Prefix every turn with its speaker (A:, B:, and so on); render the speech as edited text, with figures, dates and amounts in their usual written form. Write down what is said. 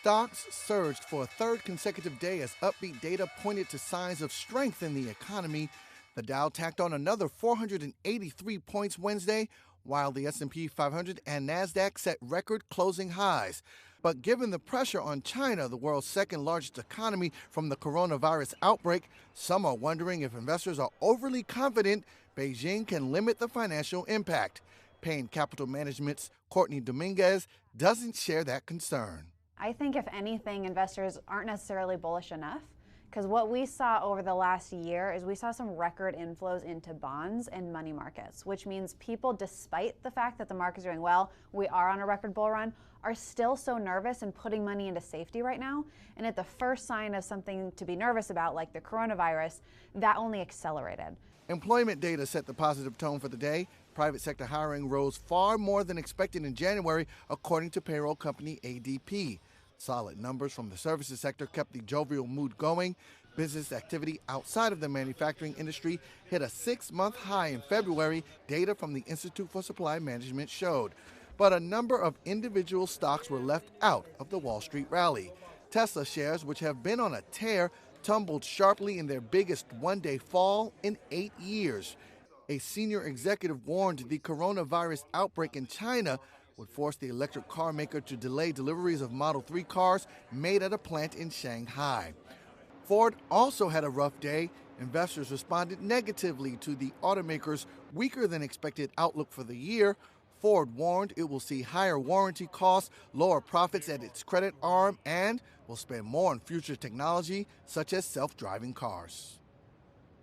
A: Stocks surged for a third consecutive day as upbeat data pointed to signs of strength in the economy. The Dow tacked on another 483 points Wednesday, while the S&P 500 and Nasdaq set record closing highs. But given the pressure on China, the world's second largest economy, from the coronavirus outbreak, some are wondering if investors are overly confident Beijing can limit the financial impact. Payne Capital Management's Courtney Dominguez doesn't share that concern.
B: I think if anything, investors aren't necessarily bullish enough, because what we saw over the last year is we saw some record inflows into bonds and money markets, which means people, despite the fact that the market's doing well, we are on a record bull run, are still so nervous and putting money into safety right now. And at the first sign of something to be nervous about, like the coronavirus, that only accelerated.
A: Employment data set the positive tone for the day. Private sector hiring rose far more than expected in January, according to payroll company ADP. Solid numbers from the services sector kept the jovial mood going. Business activity outside of the manufacturing industry hit a 6-month high in February, data from the Institute for Supply Management showed. But a number of individual stocks were left out of the Wall Street rally. Tesla shares, which have been on a tear, tumbled sharply in their biggest one-day fall in 8 years. A senior executive warned the coronavirus outbreak in China would force the electric car maker to delay deliveries of Model 3 cars made at a plant in Shanghai. Ford also had a rough day. Investors responded negatively to the automaker's weaker than expected outlook for the year. Ford warned it will see higher warranty costs, lower profits at its credit arm, and will spend more on future technology such as self-driving cars.